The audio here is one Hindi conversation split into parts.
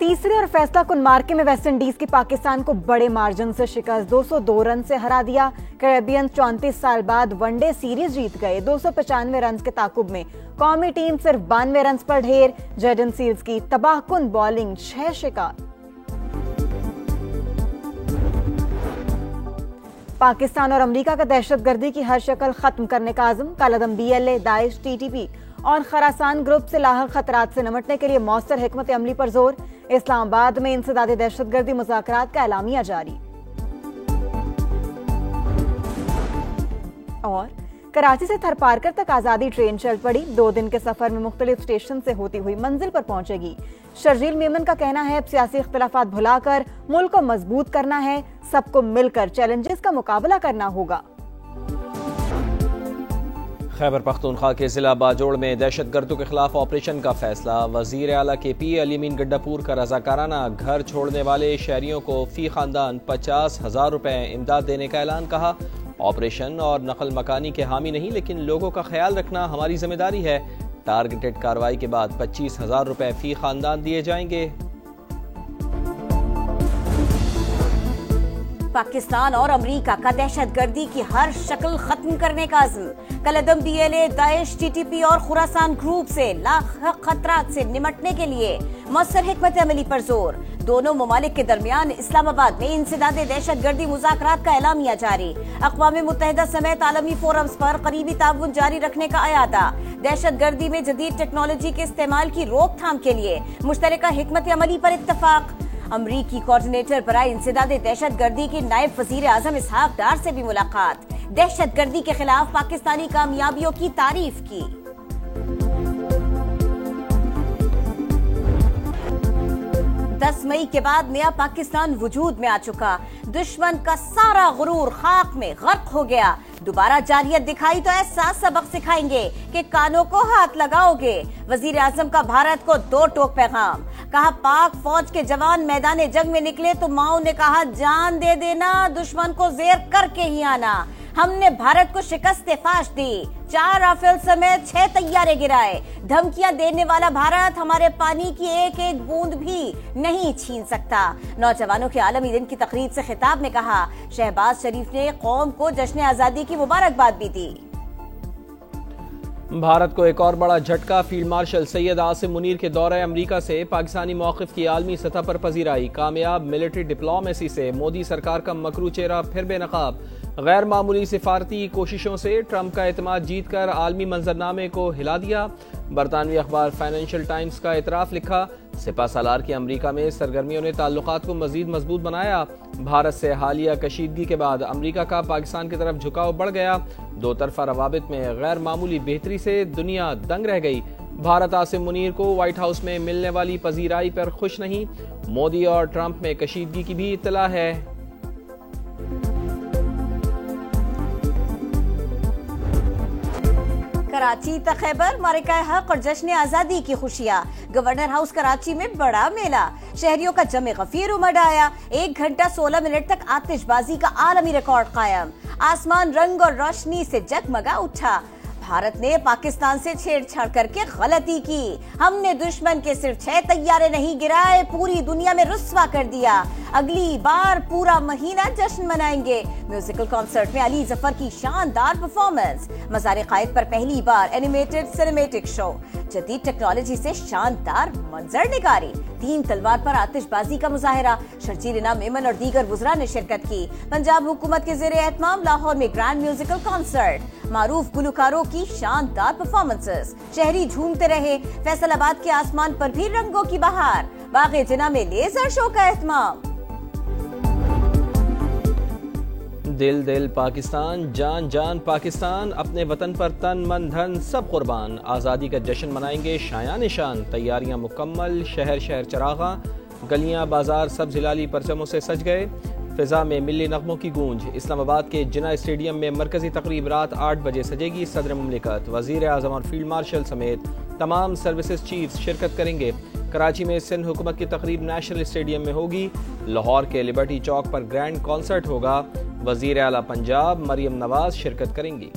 तीसरे और फैसला कुन मार्के में वेस्टइंडीज की पाकिस्तान को बड़े मार्जिन से शिकस्त, 202 रन से हरा दिया। कैरेबियन 34 साल बाद वनडे सीरीज जीत गए। 295 रन के ताकुब में कौमी टीम सिर्फ 92 रन पर ढेर। जैडन सील्स की तबाहकुन बॉलिंग 6 शिकार। पाकिस्तान और अमेरिका का दहशतगर्दी की हर शक्ल खत्म करने का आज़म। कलअदम BLA, दाइश, TTP और खरासान ग्रुप से लाहक खतरात से निमटने के लिए मौसर हिकमत अमली पर जोर। इस्लामाबाद में इंसदादे दहशतगर्दी मुज़ाकरात का एलामिया जारी। और कराची से थरपारकर तक आजादी ट्रेन चल पड़ी। 2 दिन के सफर में मुख्तलिफ स्टेशन से होती हुई मंजिल पर पहुंचेगी। शर्जील मेमन का कहना है सियासी इख्तिलाफात भुलाकर मुल्क को मजबूत करना है, सबको मिलकर चैलेंजेस का मुकाबला करना होगा। खैबर पख्तूनख्वा के जिला बाजोड़ में दहशतगर्दों के खिलाफ ऑपरेशन का फैसला। वजीर आला KP अलीमीन गड्डापुर का रजाकाराना घर छोड़ने वाले शहरियों को फी खानदान 50,000 रुपए इमदाद देने का ऐलान। कहा, ऑपरेशन और नकल मकानी के हामी नहीं, लेकिन लोगों का ख्याल रखना हमारी जिम्मेदारी है। टारगेटेड कार्रवाई के बाद 25,000 रुपए फी खानदान दिए जाएंगे। पाकिस्तान और अमेरिका का दहशतगर्दी की हर शक्ल खत्म करने का अज़्म। कलअदम BLA, दाइश, TTP और खुरासान ग्रुप से लाख खतरात से निमटने के लिए मौसर हिकमत अमली पर जोर। दोनों ममालिक के दरमियान इस्लामाबाद में इंसदादे दहशतगर्दी मुज़ाकरात का एलामिया जारी। अक़वाम मुत्तहिदा समेत आलमी फोरम्स पर करीबी ताउन जारी रखने का अयादा। दहशतगर्दी में जदीद टेक्नोलॉजी के इस्तेमाल की रोकथाम के लिए मुश्तरका हिकमत अमली पर इत्तफाक। अमरीकी कोऑर्डिनेटर बराए इंसदादे दहशतगर्दी के नायब वजीर आजम इसहाक डार से भी मुलाकात। दहशतगर्दी के खिलाफ पाकिस्तानी कामयाबियों की तारीफ की। 10 मई के बाद नया पाकिस्तान वजूद में आ चुका। दुश्मन का सारा गुरूर खाक में गर्क हो गया। दोबारा जारियत दिखाई तो ऐसा सबक सिखाएंगे कि कानों को हाथ लगाओगे। वजीर आजम का भारत को 2 टोक पैगाम। कहा, पाक फौज के जवान मैदान जंग में निकले तो माओ ने कहा जान दे देना, दुश्मन को जेर करके ही आना। हमने भारत को शिकस्त फाश दी। 4 राफेल समेत 6 तैयारे गिराए। धमकियां देने वाला भारत हमारे पानी की एक एक बूंद भी नहीं छीन सकता। नौजवानों के आलमी दिन की तकरीब से खिताब में कहा, शहबाज शरीफ ने कौम को जश्न आजादी की मुबारकबाद भी दी। भारत को एक और बड़ा झटका। फील्ड मार्शल सैयद आसिम मुनीर के दौरे अमेरिका से पाकिस्तानी मौक़िफ़ की आलमी सतह पर पजीराई। कामयाब मिलिट्री डिप्लोमेसी से मोदी सरकार का मकरू चेहरा फिर बेनकाब। गैर मामूली सिफारती कोशिशों से ट्रंप का एतमाद जीत कर आलमी मंजरनामे को हिला दिया। बरतानवी अखबार फाइनेंशियल टाइम्स का एतराफ़ लिखा, सिपा सालार की अमरीका में सरगर्मियों ने ताल्लुकात को मजीद मजबूत बनाया। भारत से हालिया कशीदगी के बाद अमरीका का पाकिस्तान की तरफ झुकाव बढ़ गया। 2 तरफा रवाबित में गैर मामूली बेहतरी से दुनिया दंग रह गई। भारत आसिम मुनीर को व्हाइट हाउस में मिलने वाली पजीराई पर खुश नहीं। मोदी और ट्रंप में कशीदगी की भी इत्तला है। कराची तक खैबर मारिका हक और जश्न आजादी की खुशियां। गवर्नर हाउस कराची में बड़ा मेला। शहरियों का जमे गफीर उमड़ आया। 1 घंटा 16 मिनट तक आतिशबाजी का आलमी रिकॉर्ड कायम। आसमान रंग और रोशनी से जगमगा उठा। भारत ने पाकिस्तान से छेड़छाड़ करके गलती की। हमने दुश्मन के सिर्फ 6 तैयारे नहीं गिराए, पूरी दुनिया में रुस्वा कर दिया। अगली बार पूरा महीना जश्न मनाएंगे। म्यूजिकल कॉन्सर्ट में अली जफर की शानदार परफॉर्मेंस। मज़ार कायद पर पहली बार एनिमेटेड सिनेमैटिक शो। जदीद टेक्नोलॉजी से शानदार मंजर निगारी। 3 तलवार पर आतिशबाजी का मुजाहिरा। शर्जील इनाम मेमन और दीगर वुज़रा ने शिरकत की। पंजाब हुकूमत के ज़ेरे एहतमाम लाहौर में ग्रैंड म्यूजिकल कॉन्सर्ट। मारूफ गुलकारों की शानदार परफॉर्मेंसेस। शहरी झूमते रहे। फैसलाबाद के आसमान पर भी रंगों की बहार। बाग़े जिना में लेजर शो का एहतमाम। दिल दिल पाकिस्तान, जान जान पाकिस्तान, अपने वतन पर तन मन धन सब कुर्बान। आज़ादी का जश्न मनाएंगे शायान निशान। तैयारियां मुकम्मल। शहर शहर चरागा, गलियां बाजार सब हिलाली परचमों से सज गए। फिजा में मिली नगमों की गूंज। इस्लामाबाद के जिना स्टेडियम में मरकजी तकरीब रात 8 बजे सजेगी। सदर मुमलिकत, वजीर आज़म और फील्ड मार्शल समेत तमाम सर्विसेज चीफ्स शिरकत करेंगे। कराची में सिंध हुकूमत की तकरीब नेशनल स्टेडियम में होगी। लाहौर के लिबर्टी चौक पर ग्रैंड कॉन्सर्ट होगा। वजीर आला पंजाब मरियम नवाज शिरकत करेंगी।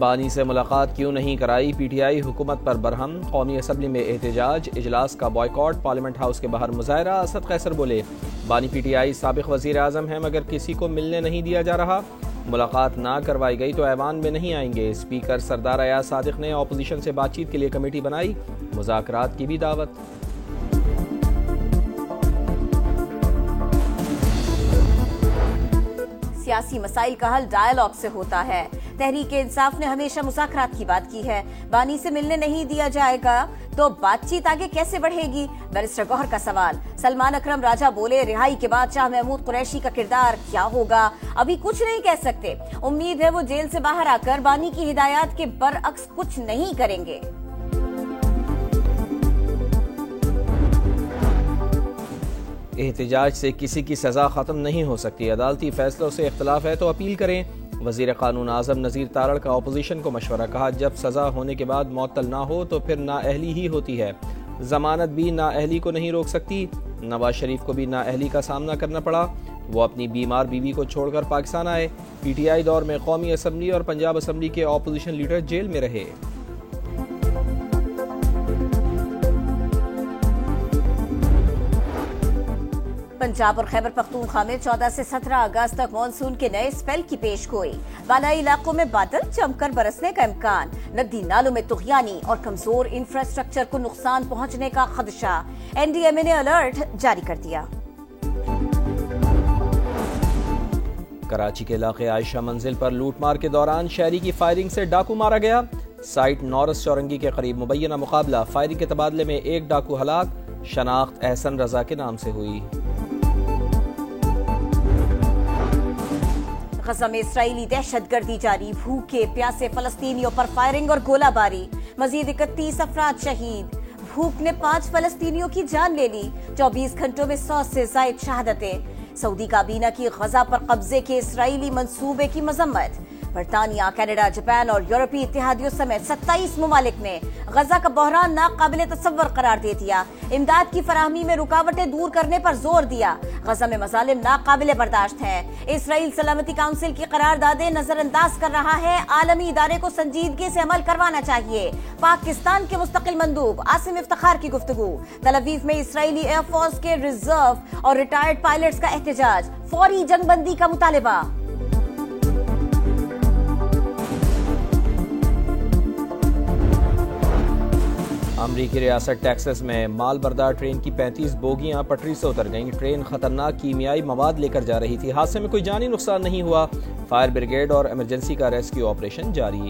बानी से मुलाकात क्यों नहीं कराई, पीटीआई हुकूमत पर बरहम। कौमी असम्बली में एहतजाज, इजलास का बॉयकॉट, पार्लियामेंट हाउस के बाहर मुजाहरा। असद कैसर बोले, बानी पीटीआई साबिक वजीर आजम है मगर किसी को मिलने नहीं दिया जा रहा। मुलाकात ना करवाई गई तो ऐवान में नहीं आएंगे। स्पीकर सरदार अयाज सादिक ने अपोजिशन से बातचीत के लिए कमेटी बनाई, मुज़ाकरात की भी दावत। सियासी मसाइल का हल डायलॉग से होता है। तहरीक इंसाफ ने हमेशा मुज़ाकरात की बात की है। बानी से मिलने नहीं दिया जाएगा तो बातचीत आगे कैसे बढ़ेगी? बैरिस्टर गौहर का सवाल। सलमान अकरम राजा बोले, रिहाई के बाद शाह महमूद कुरैशी का किरदार क्या होगा, अभी कुछ नहीं कह सकते। उम्मीद है वो जेल से बाहर आकर बानी की हिदायत के बरअक्स कुछ नहीं करेंगे। एहतजाज से किसी की सजा खत्म नहीं हो सकती। अदालती फैसलों से इख्तलाफ है तो अपील करें। वजीर कानून आजम नज़ीर तारड़ का अपोजिशन को मशवरा। कहा, जब सजा होने के बाद मुअत्तल ना हो तो फिर नाअहली ही होती है। जमानत भी नाअहली को नहीं रोक सकती। नवाज शरीफ को भी नाअहली का सामना करना पड़ा। वो अपनी बीमार बीवी को छोड़कर पाकिस्तान आए। पीटीआई दौर में कौमी असम्बली और पंजाब असम्बली के अपोजिशन लीडर जेल में रहे। पंजाब और खैबर पख्तूनख्वा में 14 से 17 अगस्त तक मानसून के नए स्पेल की पेशगोई। बालाई इलाकों में बादल जमकर बरसने का इम्कान। नदी नालों में तुगयानी और कमजोर इंफ्रास्ट्रक्चर को नुकसान पहुंचने का खदशा। एनडीएमए ने अलर्ट जारी कर दिया। कराची के इलाके आयशा मंजिल पर लूटमार के दौरान शहरी की फायरिंग से डाकू मारा गया। साइट नॉरस चौरंगी के करीब मुबैना मुकाबला। फायरिंग के तबादले में एक डाकू हलाक। शनाख्त एहसन रजा के नाम से हुई। गजा में इसराइली दहशतगर्दी जारी। भूखे प्यासे फलस्तीनियों पर फायरिंग और गोलाबारी। मजीद 31 अफराद शहीद। भूख ने 5 फलस्तीनियों की जान ले ली। 24 घंटों में 100 से जायद शहादतें। सऊदी काबीना की गजा पर कब्जे के इसराइली मंसूबे की मजम्मत। बरतानिया, कनाडा, जापान और यूरोपीय इत्तेहादियों समेत 27 ममालिक ने गजा का बहरान नाकाबिले तसव्वुर करार दे दिया। इमदाद की फराहमी में रुकावटें दूर करने पर जोर दिया। गजा में मजालिम नाकाबिले बर्दाश्त हैं। इसराइल सलामती काउंसिल की करारदादें नजरअंदाज कर रहा है। आलमी इदारे को संजीदगी से अमल करवाना चाहिए। पाकिस्तान के मुस्तकिल मंदूब आसिम इफ्तिखार की गुफ्तगू। तल अवीव में इसराइली एयरफोर्स के रिजर्व और रिटायर्ड पायलट्स का एहतजाज। फौरी जंगबंदी का मुतालिबा। अमरीकी रियासत टेक्सास में माल बरदार ट्रेन की 35 बोगियां पटरी से उतर गईं। ट्रेन खतरनाक कीमियाई मवाद लेकर जा रही थी। हादसे में कोई जानी नुकसान नहीं हुआ। फायर ब्रिगेड और इमरजेंसी का रेस्क्यू ऑपरेशन जारी।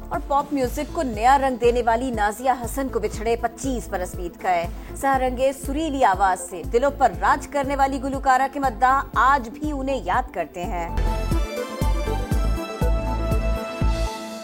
और पॉप म्यूजिक को नया रंग देने वाली नाजिया हसन को बिछड़े 25 बरस बीत गए। सहरंगेज सुरीली आवाज से दिलों पर राज करने वाली गुलकारा के मद्दाह आज भी उन्हें याद करते हैं।